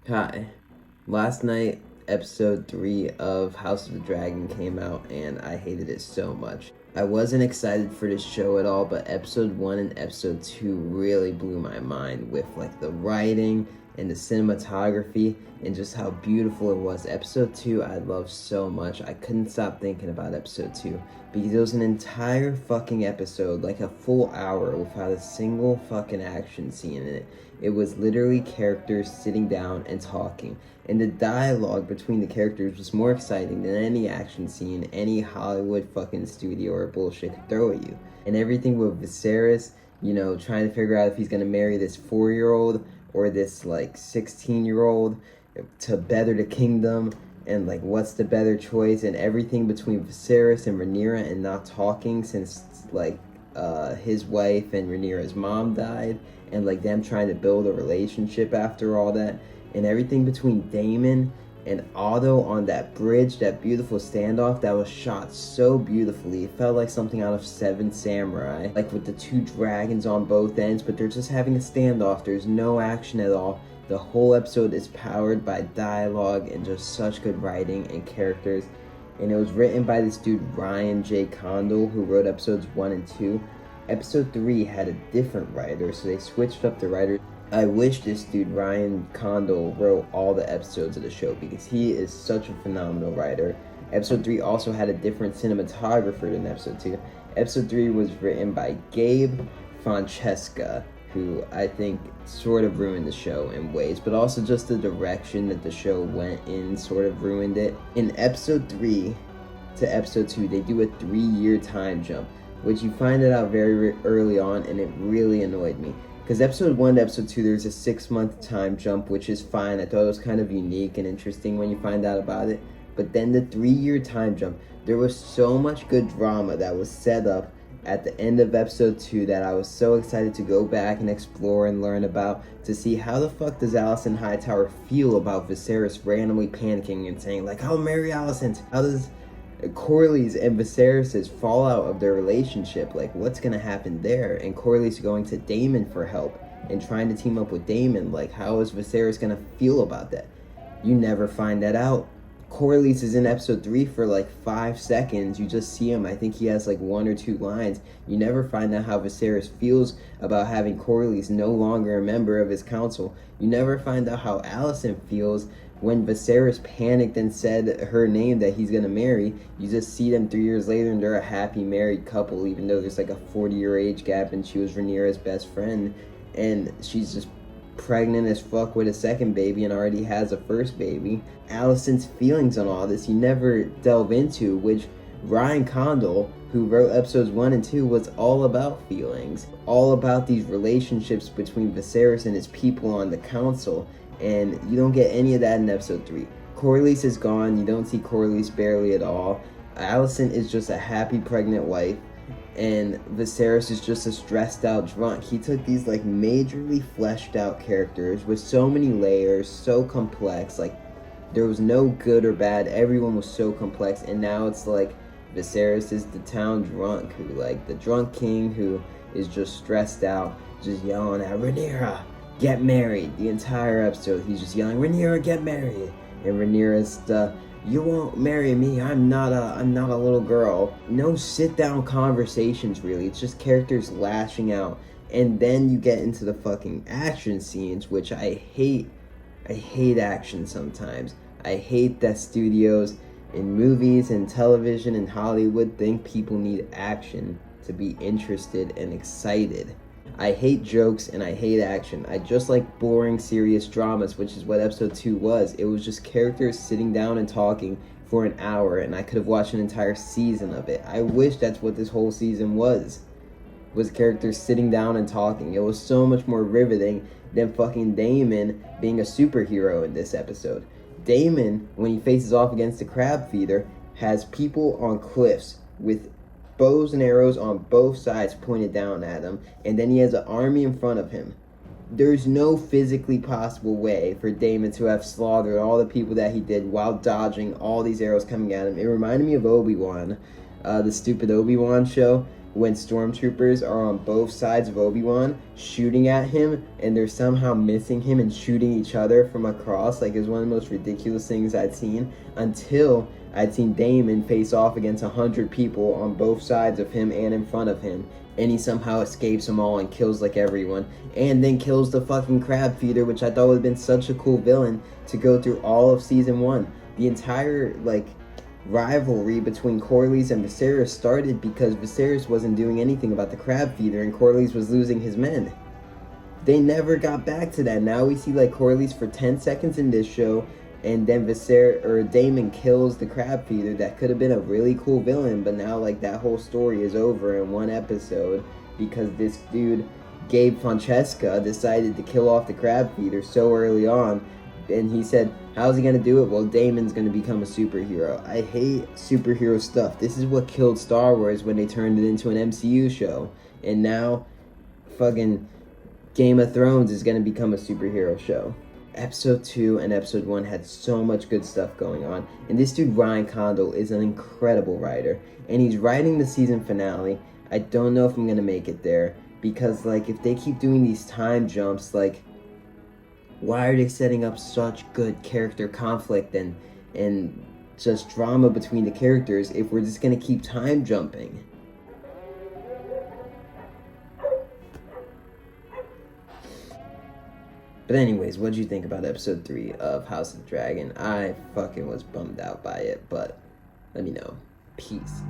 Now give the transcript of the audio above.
Hi. Last night, episode 3 of House of the Dragon came out, and I hated it so much. I wasn't excited for this show at all, but episode 1 and episode 2 really blew my mind with the writing and the cinematography and just how beautiful it was. Episode 2 I loved so much. I couldn't stop thinking about episode 2 because it was an entire fucking episode, like a full hour, without a single fucking action scene in it. It was literally characters sitting down and talking. And the dialogue between the characters was more exciting than any action scene any Hollywood fucking studio or bullshit could throw at you. And everything with Viserys, trying to figure out if he's gonna marry this 4-year-old or this 16-year-old to better the kingdom, and what's the better choice, and everything between Viserys and Rhaenyra and not talking since his wife and Rhaenyra's mom died, and them trying to build a relationship after all that, and everything between Daemon and Otto on that bridge, that beautiful standoff that was shot so beautifully. It felt like something out of Seven Samurai, with the two dragons on both ends, but they're just having a standoff. There's no action at all. The whole episode is powered by dialogue and just such good writing and characters. And it was written by this dude Ryan J. Condal, who wrote episodes 1 and 2. Episode 3 had a different writer, so they switched up the writer. I wish this dude Ryan Condal wrote all the episodes of the show because he is such a phenomenal writer. Episode 3 also had a different cinematographer than episode 2. Episode 3 was written by Gabe Francesca, who I think sort of ruined the show in ways, but also just the direction that the show went in sort of ruined it. In episode 3 to episode 2, they do a 3-year time jump, which you find it out very early on, and it really annoyed me. Because episode 1 to episode 2, there's a 6-month time jump, which is fine. I thought it was kind of unique and interesting when you find out about it. But then the 3-year time jump, there was so much good drama that was set up at the end of episode 2 that I was so excited to go back and explore and learn about, to see how the fuck does Alicent Hightower feel about Viserys randomly panicking and saying I'll marry Alicent. How does Corlys and Viserys' fallout of their relationship, what's gonna happen there? And Corlys going to Daemon for help and trying to team up with Daemon, how is Viserys gonna feel about that? You never find that out. Corlys is in episode 3 for 5 seconds. You just see him. I think he has 1 or 2 lines. You never find out how Viserys feels about having Corlys no longer a member of his council. You never find out how Alicent feels when Viserys panicked and said her name that he's gonna marry. You just see them 3 years later and they're a happy married couple, even though there's a 40-year age gap and she was Rhaenyra's best friend, and she's just pregnant as fuck with a second baby and already has a first baby. Alicent's feelings on all this you never delve into, which Ryan Condal, who wrote episodes 1 and 2, was all about feelings, all about these relationships between Viserys and his people on the council, and you don't get any of that in episode 3. Corlys is gone. You don't see Corlys barely at all. Alicent is just a happy pregnant wife, and Viserys is just a stressed out drunk. He took these majorly fleshed out characters with so many layers, so complex, there was no good or bad, everyone was so complex, and now it's Viserys is the town drunk, who the drunk king who is just stressed out, just yelling at Rhaenyra, get married. The entire episode he's just yelling, Rhaenyra, get married. And Rhaenyra's you won't marry me, I'm not a little girl. No sit down conversations really. It's just characters lashing out. And then you get into the fucking action scenes, which I hate. I hate action sometimes. I hate that studios in movies and television and Hollywood think people need action to be interested and excited. I hate jokes and I hate action. I just like boring, serious dramas, which is what episode 2 was. It was just characters sitting down and talking for an hour, and I could have watched an entire season of it. I wish that's what this whole season was characters sitting down and talking. It was so much more riveting than fucking Daemon being a superhero in this episode. Daemon, when he faces off against the crab feeder, has people on cliffs with bows and arrows on both sides pointed down at him, and then he has an army in front of him. There's no physically possible way for Daemon to have slaughtered all the people that he did while dodging all these arrows coming at him. It reminded me of Obi-Wan, the stupid Obi-Wan show, when stormtroopers are on both sides of Obi-Wan shooting at him and they're somehow missing him and shooting each other from across. Like, it's one of the most ridiculous things I'd seen until I'd seen Damon face off against 100 people on both sides of him and in front of him, and he somehow escapes them all and kills like everyone, and then kills the fucking crab feeder, which I thought would have been such a cool villain to go through all of season 1. The entire like rivalry between Corlys and Viserys started because Viserys wasn't doing anything about the crab feeder and Corlys was losing his men. They never got back to that. Now we see like Corlys for 10 seconds in this show, and then Damon kills the crab feeder. That could have been a really cool villain, but now like that whole story is over in one episode because this dude Gabe Francesca decided to kill off the crab feeder so early on. And he said, how's he going to do it? Well, Damon's going to become a superhero. I hate superhero stuff. This is what killed Star Wars when they turned it into an MCU show. And now, fucking Game of Thrones is going to become a superhero show. Episode 2 and Episode 1 had so much good stuff going on. And this dude, Ryan Condal, is an incredible writer. And he's writing the season finale. I don't know if I'm going to make it there. Because, like, if they keep doing these time jumps, like, why are they setting up such good character conflict and just drama between the characters if we're just going to keep time jumping? But anyways, what did you think about episode 3 of House of the Dragon? I fucking was bummed out by it, but let me know. Peace.